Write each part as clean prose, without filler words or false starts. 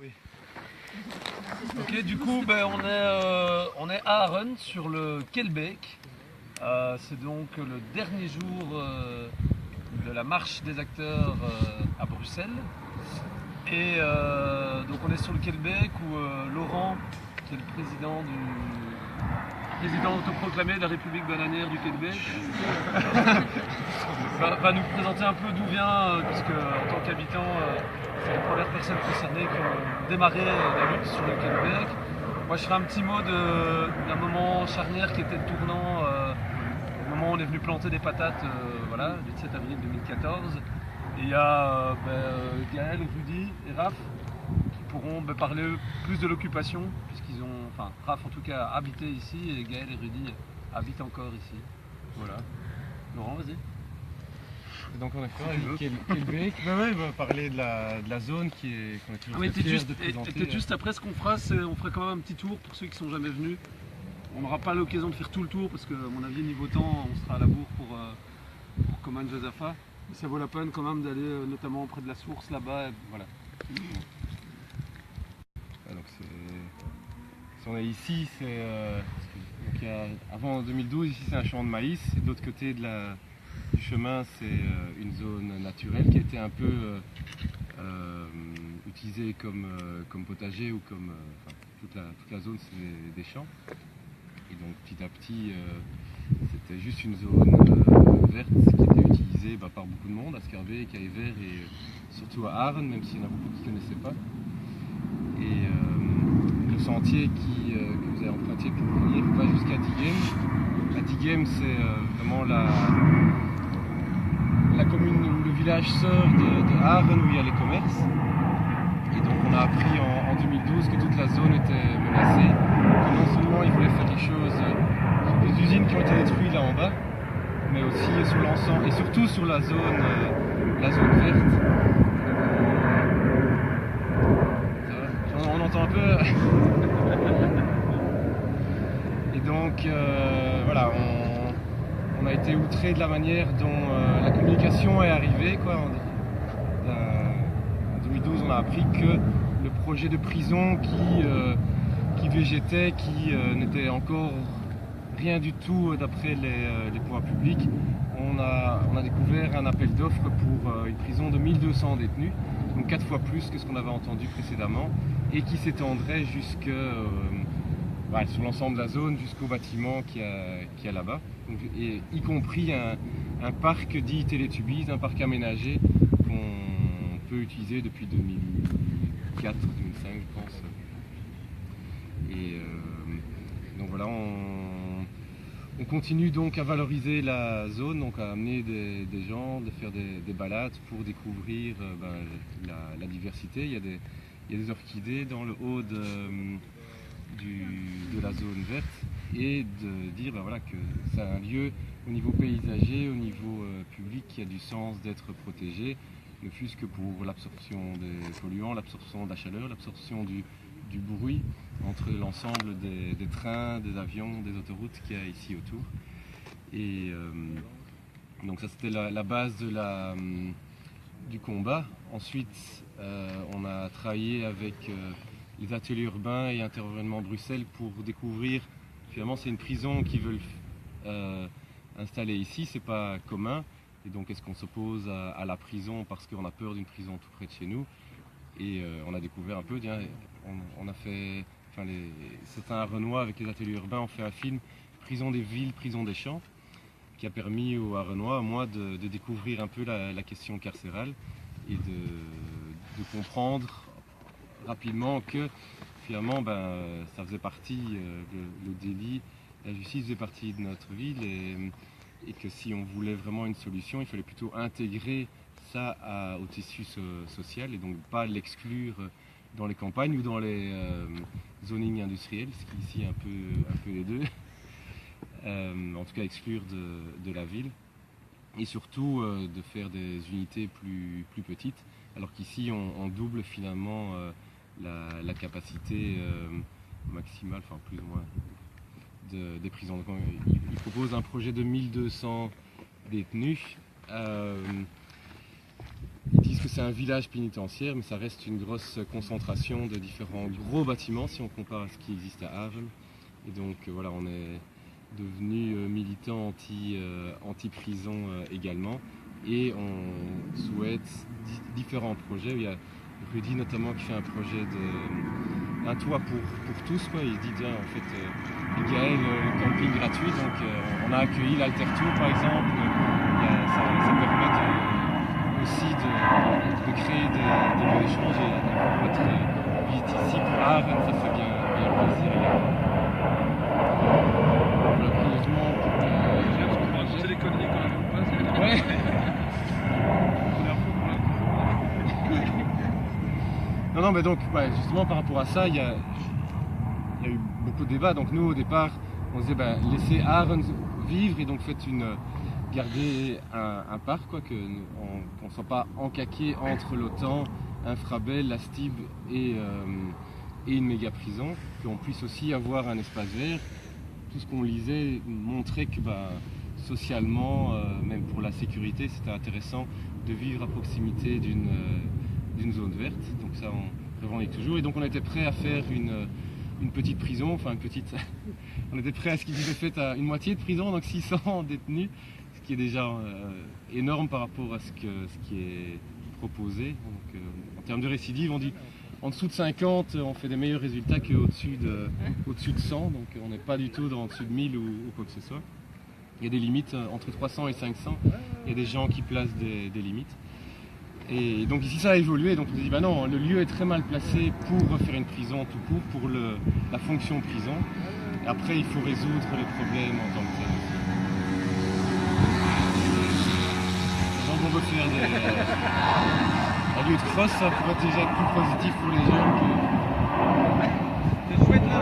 Oui. Ok, du coup, on est à Aren sur le Kelbeek. C'est donc le dernier jour de la marche des acteurs à Bruxelles. Et donc on est sur le Kelbeek où Laurent, qui est le président autoproclamé de la République bananière du Québec, va nous présenter un peu d'où vient, puisque en tant qu'habitant, c'est les premières personnes concernées qui ont démarré la lutte sur le Québec. Moi je ferai un petit mot d'un moment charnière qui était le tournant, au moment où on est venu planter des patates, voilà, le 17 avril 2014. Et il y a Gaël, Rudy et Raph qui pourront parler plus de l'occupation, puisqu'ils ont, enfin Raph en tout cas, habité ici et Gaël et Rudy habitent encore ici. Voilà. Laurent, vas-y. Donc on a fait Kelbeek, on va parler de la zone qu'on est toujours fiers de présenter. Peut-être juste après ce qu'on fera, on ferait quand même un petit tour pour ceux qui sont jamais venus. On n'aura pas l'occasion de faire tout le tour parce que à mon avis niveau temps on sera à la bourre pour Coman Josapha. Mais ça vaut la peine quand même d'aller notamment près de la source là-bas. Voilà. Donc si on est ici, avant 2012, ici c'est un champ de maïs et de l'autre côté du chemin c'est une zone naturelle qui a été un peu utilisée comme potager ou comme toute la zone c'est des champs. Et donc petit à petit c'était juste une zone verte qui était utilisée par beaucoup de monde, à Scarbeek, à Evere et surtout à Aren, même s'il y en a beaucoup qui ne connaissaient pas. Et le sentier que vous avez emprunté pour venir va jusqu'à Diegem. À Diegem, c'est vraiment la commune, le village sœur de Aren où il y a les commerces. Et donc on a appris en 2012 que toute la zone était menacée, que non seulement ils voulaient faire quelque chose sur des usines qui ont été détruites là en bas, mais aussi sur l'ensemble et surtout sur la zone verte. On entend un peu. Et donc voilà, on a été outré de la manière dont la communication est arrivée, quoi. En 2012, on a appris que le projet de prison qui végétait, qui n'était encore rien du tout d'après les pouvoirs publics, on a découvert un appel d'offres pour une prison de 1200 détenus, donc 4 fois plus que ce qu'on avait entendu précédemment, et qui s'étendrait sur l'ensemble de la zone jusqu'au bâtiment qu'il y a là-bas, et y compris un parc dit Télétubies, un parc aménagé qu'on peut utiliser depuis 2004-2005 je pense. Et donc voilà, on continue donc à valoriser la zone, donc à amener des gens, de faire des balades pour découvrir la diversité. Il y a des orchidées dans le haut de la zone verte, et de dire que c'est un lieu au niveau paysager, au niveau public qui a du sens d'être protégé, ne fût-ce que pour l'absorption des polluants, l'absorption de la chaleur, l'absorption du bruit entre l'ensemble des trains, des avions, des autoroutes qu'il y a ici autour. Et donc ça c'était la base du combat. Ensuite on a travaillé avec les ateliers urbains et Intervention Bruxelles pour découvrir, finalement c'est une prison qu'ils veulent installer ici, c'est pas commun. Et donc est-ce qu'on s'oppose à la prison parce qu'on a peur d'une prison tout près de chez nous? Et on a découvert un peu, on a fait, certains Arenois avec les ateliers urbains ont fait un film Prison des villes, prison des champs, qui a permis aux Arenois, à moi, de découvrir un peu la question carcérale et de comprendre rapidement que finalement ça faisait partie, le délit, la justice faisait partie de notre ville, et que si on voulait vraiment une solution, il fallait plutôt intégrer ça au tissu social et donc pas l'exclure dans les campagnes ou dans les zonings industriels, ce qui est ici un peu les deux. En tout cas exclure de la ville, et surtout de faire des unités plus petites, alors qu'ici on double finalement la capacité maximale, enfin plus ou moins, des prisons. Donc, il propose un projet de 1200 détenus. ils disent que c'est un village pénitentiaire, mais ça reste une grosse concentration de différents gros bâtiments si on compare à ce qui existe à Aaren. Et donc voilà, on est devenu militant anti-prison également. Et on souhaite différents projets. Il y a Rudy notamment qui fait un projet un toit pour tous, quoi. Il dit tiens, en fait, Gaël, le camping gratuit, donc on a accueilli l'Altertour par exemple. Ça permet aussi de créer des lieux d'échange et votre visite ici pour Aaren, ça fait bien plaisir. Voilà, brièvement pour C'est les conneries quand même, pas. Ouais. Non, mais donc, ouais, justement par rapport à ça, il y a eu beaucoup de débats. Donc nous, au départ, on se disait, laissez Aaren vivre et donc garder un parc, quoi, qu'on ne soit pas encaqué entre l'OTAN, Infrabel, la STIB et une méga prison, qu'on puisse aussi avoir un espace vert. Tout ce qu'on lisait montrait que socialement, même pour la sécurité, c'était intéressant de vivre à proximité d'une zone verte. Donc ça, on revendique toujours. Et donc on était prêt à faire une petite prison, enfin on était prêt à ce qu'ils aient fait à une moitié de prison, donc 600 détenus, ce qui est déjà énorme par rapport à ce qui est proposé. Donc, en termes de récidive, on dit en dessous de 50, on fait des meilleurs résultats qu'au-dessus de 100, donc on n'est pas du tout en dessous de 1000 ou quoi que ce soit. Il y a des limites entre 300 et 500, il y a des gens qui placent des limites. Et donc ici ça a évolué, donc on s'est dit non, le lieu est très mal placé pour faire une prison tout court, pour la fonction prison. Et après il faut résoudre les problèmes en tant que tel. Donc on veut faire un lieu de cross, ça pourrait déjà être plus positif pour les gens que... C'est chouette là,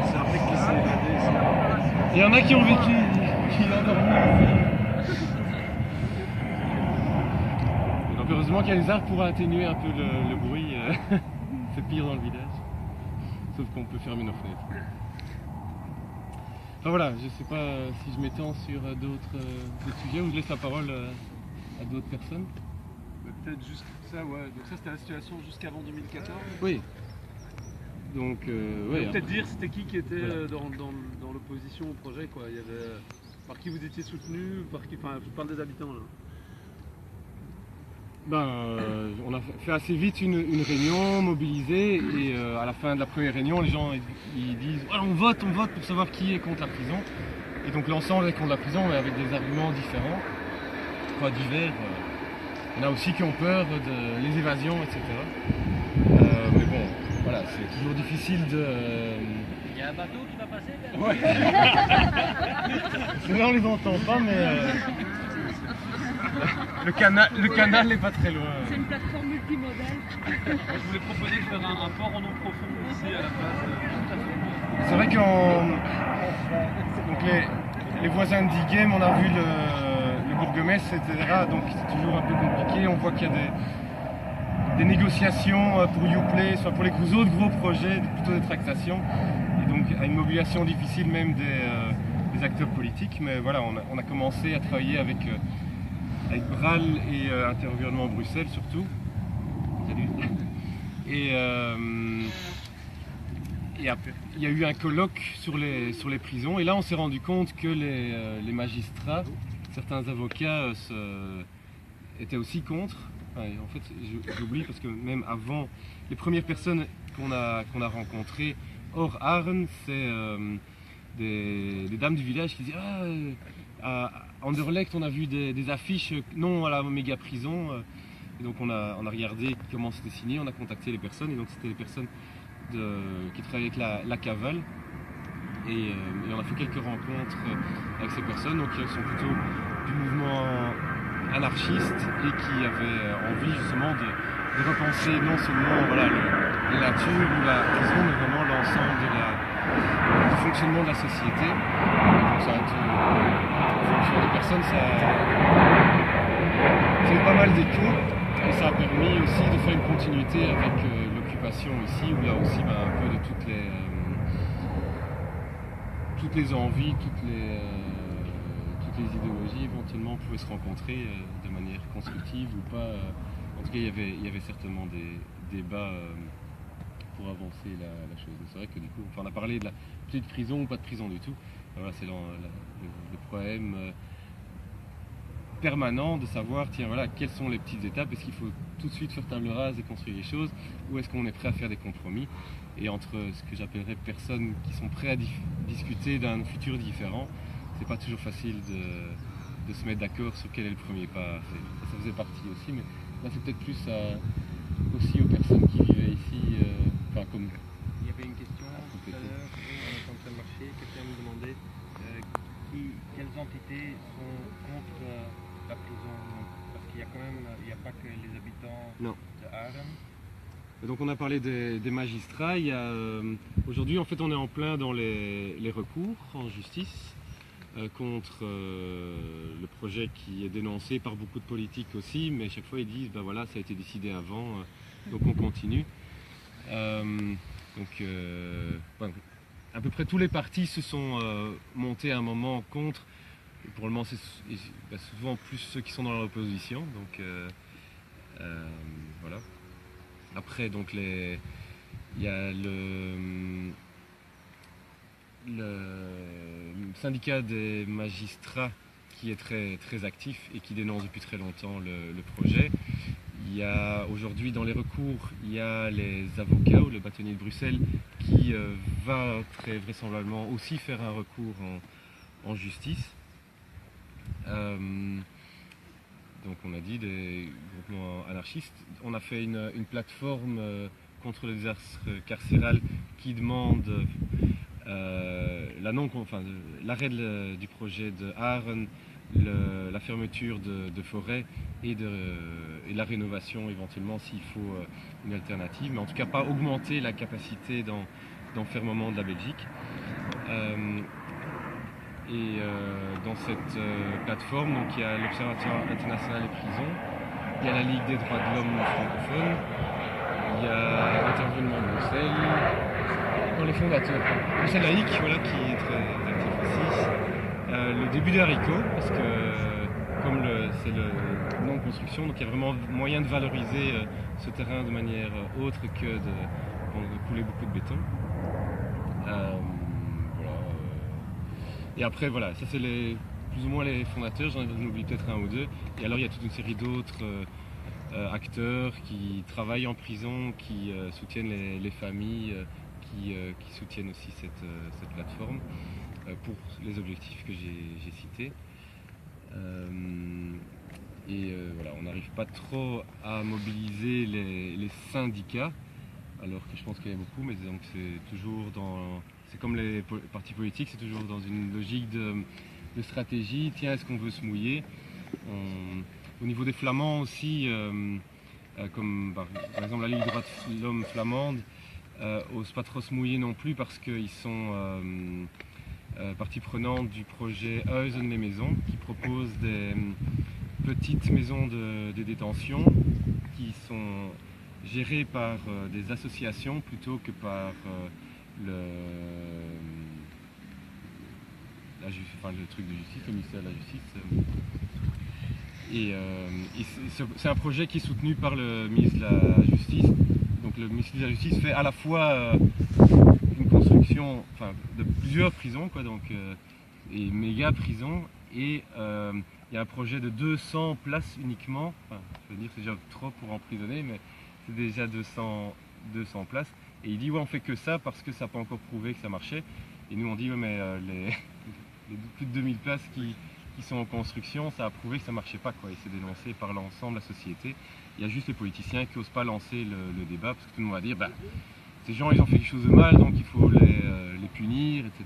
c'est un mec qui s'est évadé. Il y en a qui ont vécu, qui l'ont dormi. Donc heureusement qu'il y a des arbres pour atténuer un peu le bruit. C'est pire dans le village. Sauf qu'on peut fermer nos fenêtres. Enfin voilà, je sais pas si je m'étends sur d'autres sujets ou je laisse la parole à d'autres personnes. Peut-être juste ça, ouais. Donc ça c'était la situation jusqu'avant 2014. Oui. Donc, ouais. Peut-être dire c'était qui était dans l'opposition au projet, quoi. Il y avait, par qui vous étiez soutenu, je parle des habitants là. On a fait assez vite une réunion mobilisée et à la fin de la première réunion, les gens ils disent on vote pour savoir qui est contre la prison. Et donc l'ensemble est contre la prison mais avec des arguments différents, divers. Il y en a aussi qui ont peur des évasions, etc. Mais bon, voilà, c'est toujours difficile de... Il y a un bateau qui va passer là. Ouais. Là on les entend pas mais... Le canal n'est pas très loin. C'est une plateforme multimodale. Moi, je voulais proposer de faire un port en eau profonde ici à la place. C'est vrai que les voisins de Diegem, on a vu le bourgmestre, etc. Donc c'est toujours un peu compliqué. On voit qu'il y a des négociations pour Uplay, soit pour les autres gros projets, plutôt des tractations. Et donc à une mobilisation difficile même des acteurs politiques. Mais voilà, on a commencé à travailler avec Bral et Interenvironnement Bruxelles surtout. Salut. Et il y a eu un colloque sur les prisons et là on s'est rendu compte que les magistrats, certains avocats étaient aussi contre. Enfin, en fait j'oublie parce que même avant, les premières personnes qu'on a rencontrées hors Aaren, c'est des dames du village qui disaient à Anderlecht on a vu des affiches non à la méga prison. Et donc on a regardé comment c'était signé, on a contacté les personnes et donc c'était les personnes qui travaillaient avec la cavale et on a fait quelques rencontres avec ces personnes donc qui sont plutôt du mouvement anarchiste et qui avaient envie justement de repenser non seulement la nature ou la prison mais vraiment l'ensemble du fonctionnement de la société. Donc ça a été en fonction des personnes, ça a eu pas mal d'écho. Et ça a permis aussi de faire une continuité avec l'occupation ici, où là aussi un peu de toutes les envies, toutes toutes les idéologies éventuellement pouvaient se rencontrer de manière constructive ou pas. En tout cas, il y avait certainement des débats pour avancer la chose. C'est vrai que du coup, enfin, on a parlé de la petite prison ou pas de prison du tout. Voilà, c'est le problème permanent de savoir, tiens, voilà, quelles sont les petites étapes, est-ce qu'il faut tout de suite faire table rase et construire les choses, ou est-ce qu'on est prêt à faire des compromis, et entre ce que j'appellerais personnes qui sont prêts à discuter d'un futur différent, c'est pas toujours facile de se mettre d'accord sur quel est le premier pas. Ça faisait partie aussi, mais là c'est peut-être plus aussi aux personnes qui vivaient ici, comme... Il y avait une question tout à l'heure, on est en train de marcher, quelqu'un me demandait quelles entités sont contre la prison, parce qu'il y a quand même, il n'y a pas que les habitants de Arnhem. Donc on a parlé des magistrats. Aujourd'hui en fait on est en plein dans les recours en justice contre le projet qui est dénoncé par beaucoup de politiques aussi, mais chaque fois ils disent ben voilà, ça a été décidé avant, donc on continue. À peu près tous les partis se sont montés à un moment contre. Et pour le moment c'est souvent plus ceux qui sont dans l'opposition, donc voilà. Après, donc, il y a le syndicat des magistrats qui est très, très actif et qui dénonce depuis très longtemps le projet. Il y a aujourd'hui dans les recours, il y a les avocats ou le bâtonnier de Bruxelles qui va très vraisemblablement aussi faire un recours en justice. Donc on a dit des groupements anarchistes. On a fait une plateforme contre le désastre carcéral qui demande l'arrêt du projet de Arnhem, la fermeture de forêts et la rénovation éventuellement s'il faut une alternative, mais en tout cas pas augmenter la capacité d'enfermement de la Belgique. Dans cette plateforme, donc, il y a l'Observatoire international des prisons, il y a la Ligue des droits de l'homme francophone, il y a l'intervention de Bruxelles, dans les fondateurs, Bruxelles laïque, voilà, qui est très actif aussi, le début des haricots, parce que comme c'est le non-construction, donc il y a vraiment moyen de valoriser ce terrain de manière autre que de couler beaucoup de béton. Et après, voilà, ça c'est plus ou moins les fondateurs, j'en oublie peut-être un ou deux. Et alors il y a toute une série d'autres acteurs qui travaillent en prison, qui soutiennent les familles, qui soutiennent aussi cette plateforme pour les objectifs que j'ai cités. Voilà, on n'arrive pas trop à mobiliser les syndicats, alors que je pense qu'il y en a beaucoup, mais donc c'est toujours c'est comme les partis politiques, c'est toujours dans une logique de stratégie. Tiens, est-ce qu'on veut se mouiller? Au niveau des Flamands aussi, comme par exemple la Ligue des droits de l'homme flamande, n'ose pas trop se mouiller non plus parce qu'ils sont partie prenante du projet Huizen les maisons, qui propose des petites maisons de détention qui sont gérées par des associations plutôt que par le truc de justice, le ministère de la Justice. C'est un projet qui est soutenu par le ministre de la Justice. Donc le ministre de la Justice fait à la fois une construction de plusieurs prisons, quoi, donc, et méga prisons, et il y a un projet de 200 places uniquement. Enfin, je veux dire, c'est déjà trop pour emprisonner, mais c'est déjà 200 places. Et il dit ouais, on fait que ça parce que ça n'a pas encore prouvé que ça marchait. Et nous on dit ouais, mais les plus de 2000 places qui sont en construction, ça a prouvé que ça ne marchait pas, quoi. Et c'est dénoncé par l'ensemble de la société. Il y a juste les politiciens qui n'osent pas lancer le débat parce que tout le monde va dire bah, ces gens ils ont fait quelque chose de mal donc il faut les punir, etc.